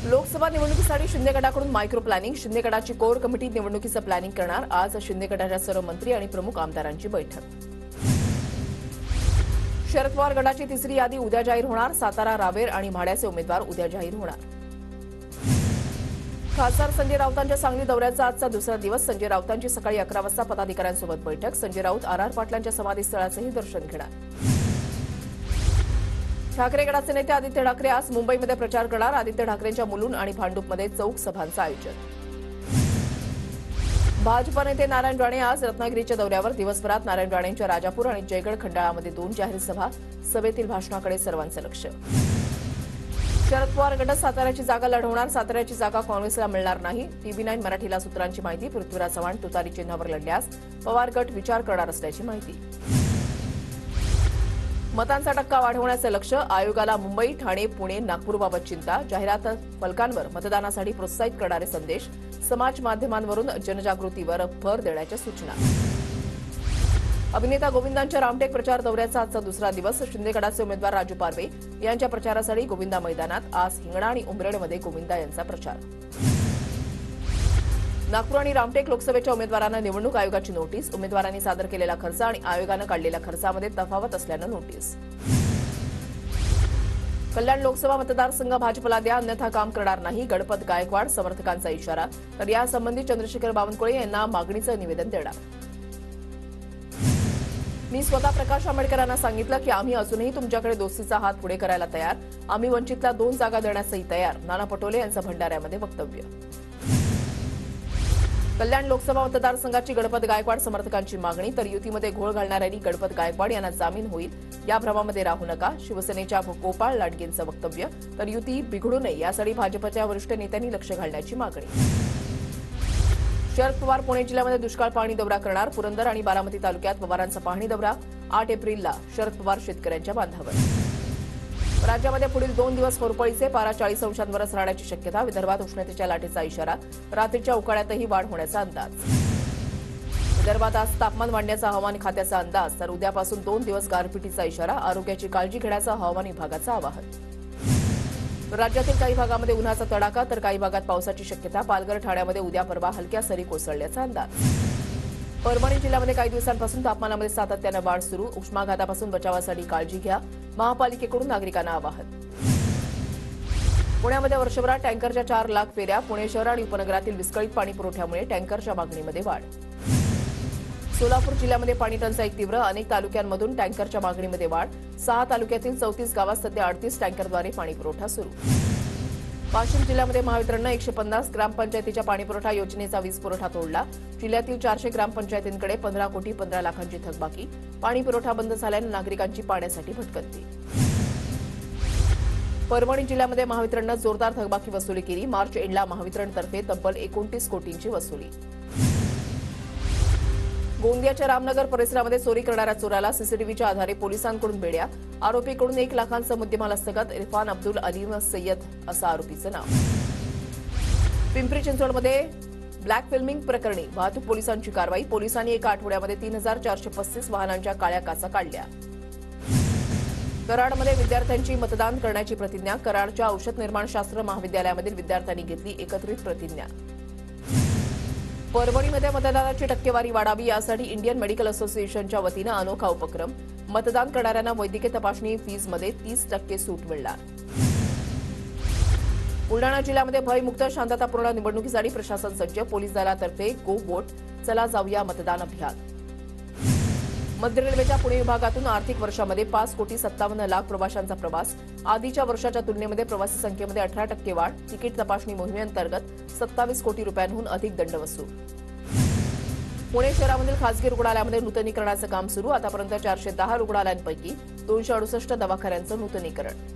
लोकसभा निवडणुकीसाठी शिंदे गटाकडून micro planning. Shinde गटाची कोर कमिटी निवडणुकीचं प्लॅनिंग करणार. आज शिंदे गटाच्या सर्व मंत्री आणि प्रमुख आमदारांची बैठक. शरद पवार गटाची तिसरी यादी उद्या जाहीर होणार. सातारा, रावेर आणि म्हाड्याचे उमेदवार उद्या जाहीर होणार. खासदार संजय राऊतांच्या सांगली दौऱ्याचा आजचा दुसरा दिवस. संजय राऊतांची सकाळी 11 वाजता पदाधिकाऱ्यांसोबत बैठक. संजय राऊत आर पाटलांच्या समाधीस्थळाचंही दर्शन घेणार. ठाकरे गटाचे नेते आदित्य ठाकरे आज मुंबईमध्ये प्रचार करणार. आदित्य ठाकरेंच्या मुलुंड आणि भांडूपमध्ये चौक सभांचं आयोजन. भाजप नेते नारायण राणे आज रत्नागिरीच्या दौऱ्यावर. दिवसभरात नारायण राणेंच्या राजापूर आणि जयगड खंडाळामध्ये 2 जाहीर सभा. सभेतील भाषणाकडे सर्वांचं लक्ष. शरद पवार गट साताऱ्याची जागा लढवणार. साताऱ्याची जागा काँग्रेसला मिळणार नाही. TV9 मराठीला सूत्रांची माहिती. पृथ्वीराज चव्हाण तुतारी चिन्हावर लढल्यास पवार गट विचार करणार असल्याची माहिती. मतांचा टक्का वाढवण्याचं लक्ष. आयोगाला मुंबई, ठाणे, पुणे, नागपूरबाबत चिंता. जाहिरात फलकांवर मतदानासाठी प्रोत्साहित करणारे संदेश. समाज माध्यमांवरून जनजागृतीवर भर देण्याच्या सूचना. अभिनेता गोविंदांच्या रामटेक प्रचार दौऱ्याचा आजचा दुसरा दिवस. शिंदे गटाचे उमेदवार राजू पारवे यांच्या प्रचारासाठी गोविंदा मैदानात. आज हिंगणा आणि उमरेडमध्ये गोविंदा यांचा प्रचार. नागपूर आणि रामटेक लोकसभेच्या उमेदवारांना निवडणूक आयोगाची नोटीस. उमेदवारांनी सादर केलेला खर्च आणि आयोगानं काढलेल्या खर्चामध्ये तफावत असल्यानं नोटीस. कल्याण लोकसभा मतदारसंघ भाजपला द्या, अन्यथा काम करणार नाही. गणपत गायकवाड समर्थकांचा इशारा. तर यासंबंधी चंद्रशेखर बावनकुळे यांना मागणीचं निवेदन देणार. मी स्वतः प्रकाश आंबेडकरांना सांगितलं की आम्ही अजूनही तुमच्याकडे दोस्तीचा हात पुढे करायला तयार. आम्ही वंचितला 2 जागा देण्यासही तयार. नाना पटोले यांचं भंडाऱ्यामध्ये वक्तव्य. कल्याण लोकसभा मतदारसंघाची गणपत गायकवाड समर्थकांची मागणी. तर युतीमध्ये घोळ घालणाऱ्यांनी गणपत गायकवाड यांना जामीन होईल या भ्रमामध्ये राहू नका. शिवसेनेच्या गोपाळ लाडगेंचं वक्तव्य. तर युती बिघडू नये यासाठी भाजपच्या वरिष्ठ नेत्यांनी लक्ष घालण्याची मागणी. शरद पवार पुणे जिल्ह्यामध्ये दुष्काळ पाहणी दौरा करणार. पुरंदर आणि बारामती तालुक्यात पवारांचा पाहणी दौरा. 8 एप्रिलला शरद पवार शेतकऱ्यांच्या बांधावर. राज्यामध्ये पुढील 2 दिवस होरपळीचे. पारा 40 अंशांवरच राहण्याची शक्यता. विदर्भात उष्णतेच्या लाटेचा इशारा. रात्रीच्या उकाड्यातही वाढ होण्याचा अंदाज. विदर्भात आज तापमान वाढण्याचा हवामान खात्याचा अंदाज. तर उद्यापासून 2 दिवस गारपिटीचा इशारा. आरोग्याची काळजी घेण्याचं हवामान विभागाचं आवाहन. राज्यातील काही भागामध्ये उन्हाचा तडाखा. तर काही भागात पावसाची शक्यता. पालघर, ठाण्यामध्ये उद्या परवा हलक्या सरी कोसळण्याचा अंदाज. परभणी जिल्ह्यामध्ये काही दिवसांपासून तापमानामध्ये सातत्यानं वाढ सुरू. उष्माघातापासून बचावासाठी काळजी घ्या. महापालिकेकडून नागरिकांना आवाहन. पुण्यामध्ये वर्षभरात टँकरच्या 4 लाख फेऱ्या. पुणे शहर आणि उपनगरातील विस्कळीत पाणी पुरवठ्यामुळे टँकरच्या मागणीमध्ये वाढ. सोलापूर जिल्ह्यामध्ये पाणी टंचाई तीव्र. अनेक तालुक्यांमधून टँकरच्या मागणीमध्ये वाढ. 6 तालुक्यातील 34 गावात सध्या 38 टँकरद्वारे पाणीपुरवठा सुरू. वाशिम जिल्ह्यामध्ये महावितरणनं 150 ग्रामपंचायतीच्या पाणीपुरवठा योजनेचा वीज पुरवठा तोडला. जिल्ह्यातील 400 ग्रामपंचायतींकडे 15 कोटी 15 लाखांची थकबाकी. पाणीपुरवठा बंद झाल्यानं नागरिकांची पाण्यासाठी भटकंती. परभणी जिल्ह्यामध्ये महावितरणनं जोरदार थकबाकी वसुली केली. मार्च एंडला महावितरणतर्फे तब्बल 29 कोटींची वसुली. गोंदियाच्या रामनगर परिसरामध्ये चोरी करणाऱ्या चोराला सीसीटीव्हीच्या आधारे पोलिसांकडून बेड्या. आरोपीकडून 1 लाखांचा मुद्देमाल हस्तगत. इरफान अब्दुल अलीम सय्यद असं आरोपीचं नाव. पिंपरी चिंचवडमध्ये ब्लॅक फिल्मिंग प्रकरणी वाहतूक पोलिसांची कारवाई. पोलिसांनी एका आठवड्यामध्ये 3435 वाहनांच्या काळ्या काचा काढल्या. कराडमध्ये विद्यार्थ्यांची मतदान करण्याची प्रतिज्ञा. कराडच्या औषध निर्माणशास्त्र महाविद्यालयामधील विद्यार्थ्यांनी घेतली एकत्रित प्रतिज्ञा. परभणीमध्ये मतदानाची टक्केवारी वाढावी यासाठी इंडियन मेडिकल असोसिएशनच्या वतीनं अनोखा उपक्रम. मतदान करणाऱ्यांना वैद्यकीय तपासणी फीजमध्ये 30% सूट मिळणार. बुलडाणा जिल्ह्यामध्ये भयमुक्त शांततापूर्ण निवडणुकीसाठी प्रशासन सज्ज. पोलीस दलातर्फे गो वोट, चला जाऊया मतदान अभियान. मध्य रेल्वेच्या पुणे विभागातून आर्थिक वर्षामध्ये 5,57,00,000 प्रवाशांचा प्रवास. आधीच्या वर्षाच्या तुलनेमध्ये प्रवासी संख्येमध्ये 18% वाढ. तिकीट तपासणी मोहिमेअंतर्गत 27 कोटी रुपयांहून अधिक दंड वसूल. पुणे शहरामधील खासगी रुग्णालयामध्ये नूतनीकरणाचं काम सुरू. आतापर्यंत 410 रुग्णालयांपैकी 268 दवाखान्यांचं नूतनीकरण.